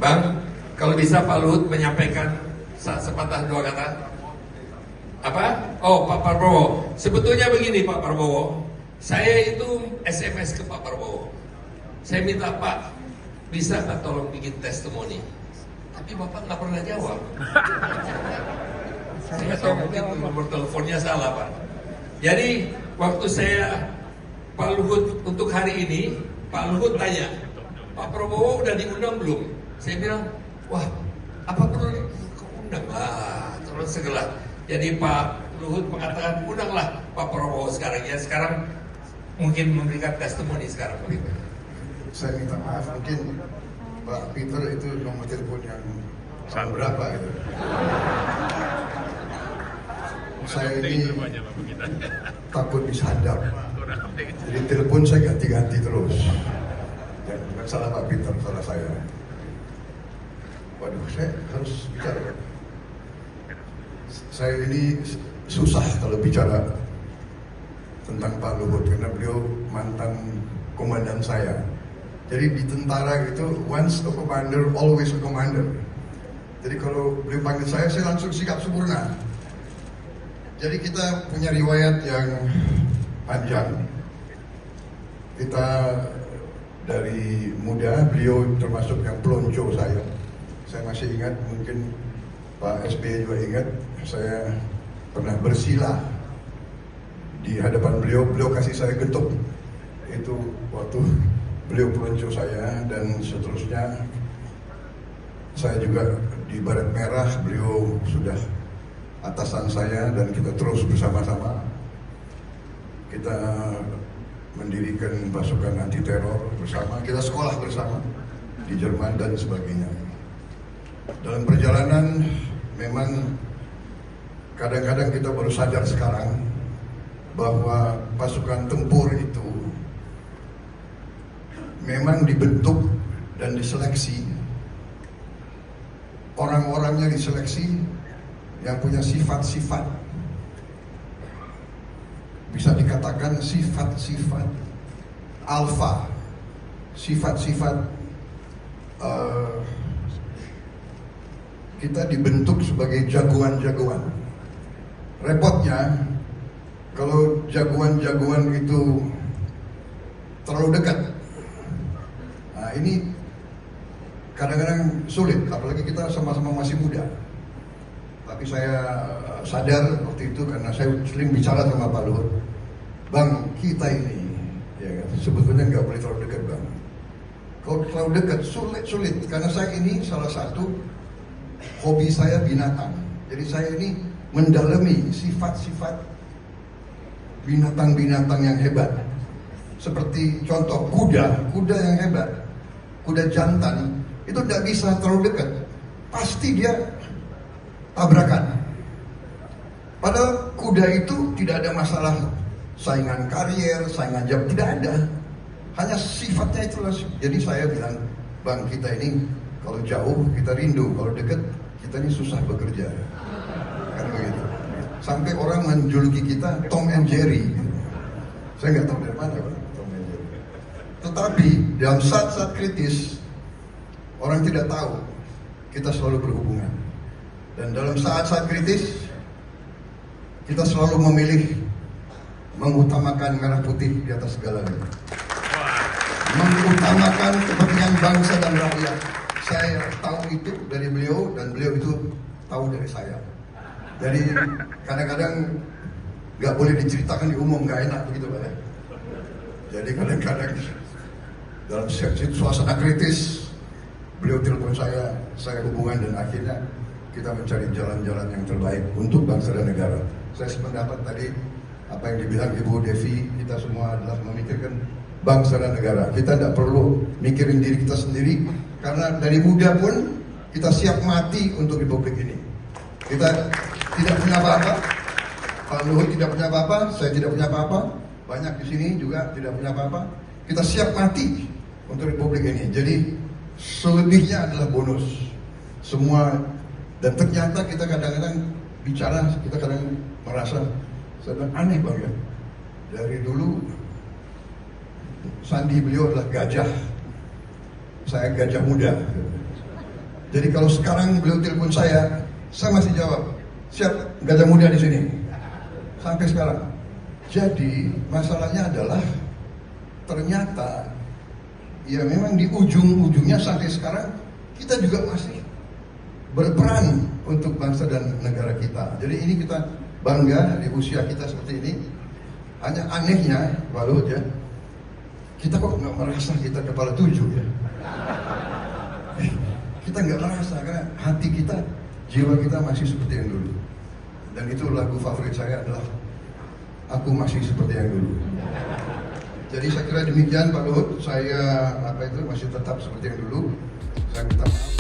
Bang, kalau bisa Pak Luhut menyampaikan sepatah dua kata. Apa? Oh, Pak Prabowo. Sebetulnya begini Pak Prabowo, saya itu SMS ke Pak Prabowo. Saya minta Pak, bisa nggak tolong bikin testimoni? Tapi Bapak nggak pernah jawab. Saya nggak tahu, mungkin nomor teleponnya salah Pak. Jadi waktu saya Pak Luhut untuk hari ini, Pak Luhut tanya, Pak Prabowo udah diundang belum? Saya bilang, wah, apa perlu undang lah, terus segala. Jadi Pak Luhut mengatakan, undanglah Pak Prabowo sekarang ya. Sekarang mungkin memberikan testimoni sekarang begitu. Saya minta maaf, mungkin Pak Peter itu nomor telepon yang berapa itu? Saya ini takut disadap, jadi telepon saya ganti-ganti terus. Dan bukan salah Pak Peter, salah saya. Waduh, saya harus bicara. Saya ini susah kalau bicara tentang Pak Luhut karena beliau mantan komandan saya. Jadi di tentara itu once a commander, always a commander. Jadi kalau beliau panggil saya langsung sikap sempurna. Jadi kita punya riwayat yang panjang. Kita dari muda, beliau termasuk yang pelonco saya. Saya masih ingat, mungkin Pak SBY juga ingat, saya pernah bersila di hadapan beliau. Beliau kasih saya getuk. Itu waktu beliau pelonco saya, dan seterusnya. Saya juga di Baret Merah, beliau sudah atasan saya, dan kita terus bersama-sama. Kita mendirikan pasukan anti teror bersama, kita sekolah bersama di Jerman dan sebagainya. Dalam perjalanan memang kadang-kadang kita baru sadar sekarang bahwa pasukan tempur itu memang dibentuk dan diseleksi. Orang-orangnya diseleksi yang punya sifat-sifat, bisa dikatakan sifat-sifat alfa, sifat-sifat kita dibentuk sebagai jagoan-jagoan. Repotnya kalau jagoan-jagoan itu terlalu dekat. Nah, ini kadang-kadang sulit, apalagi kita sama-sama masih muda. Tapi saya sadar waktu itu karena saya sering bicara sama Pak Luhut, Bang, kita ini ya kan, sebetulnya nggak boleh terlalu dekat, Bang. Kalau terlalu dekat sulit karena saya ini salah satu hobi saya binatang. Jadi saya ini mendalami sifat-sifat binatang-binatang yang hebat. Seperti contoh kuda yang hebat, kuda jantan itu tidak bisa terlalu dekat, pasti dia tabrakan. Padahal kuda itu tidak ada masalah saingan karier, saingan jam, tidak ada. Hanya sifatnya itulah. Jadi saya bilang, Bang, kita ini kalau jauh kita rindu, kalau dekat kita ini susah bekerja. Kan begitu. Sampai orang menjuluki kita Tom and Jerry. Saya nggak tahu dari mana Tom and Jerry. Tetapi dalam saat-saat kritis orang tidak tahu kita selalu berhubungan. Dan dalam saat-saat kritis kita selalu memilih mengutamakan merah putih di atas segalanya. Mengutamakan kepentingan bangsa dan rakyat. Saya tahu itu dari beliau dan beliau itu tahu dari saya. Jadi kadang-kadang nggak boleh diceritakan di umum, nggak enak begitu Pak ya. Jadi kadang-kadang dalam suasana kritis beliau telepon saya hubungan, dan akhirnya kita mencari jalan-jalan yang terbaik untuk bangsa dan negara. Saya sependapat tadi apa yang dibilang Ibu Devi, kita semua adalah memikirkan bangsa dan negara. Kita tidak perlu mikirin diri kita sendiri, karena dari muda pun kita siap mati untuk republik ini. Kita tidak punya apa-apa, Pak Luhut tidak punya apa-apa, saya tidak punya apa-apa, banyak di sini juga tidak punya apa-apa. Kita siap mati untuk republik ini. Jadi selebihnya adalah bonus. Semua. Dan ternyata kita kadang-kadang bicara, kita kadang merasa sedang aneh Bang ya. Dari dulu sandi beliau adalah gajah, saya gajah muda. Jadi kalau sekarang beliau telepon saya masih jawab, siap, Gajah Muda di sini. Sampai sekarang. Jadi masalahnya adalah ternyata ya memang di ujung-ujungnya sampai sekarang kita juga masih berperan untuk bangsa dan negara kita. Jadi ini kita bangga di usia kita seperti ini. Hanya anehnya, Pak Luhut ya, kita kok nggak merasa kita kepala 7 ya. Kita nggak merasa karena hati kita, jiwa kita masih seperti yang dulu. Dan itu lagu favorit saya adalah Aku Masih Seperti Yang Dulu. Jadi saya kira demikian Pak Luhut, saya masih tetap seperti yang dulu. Saya minta maaf.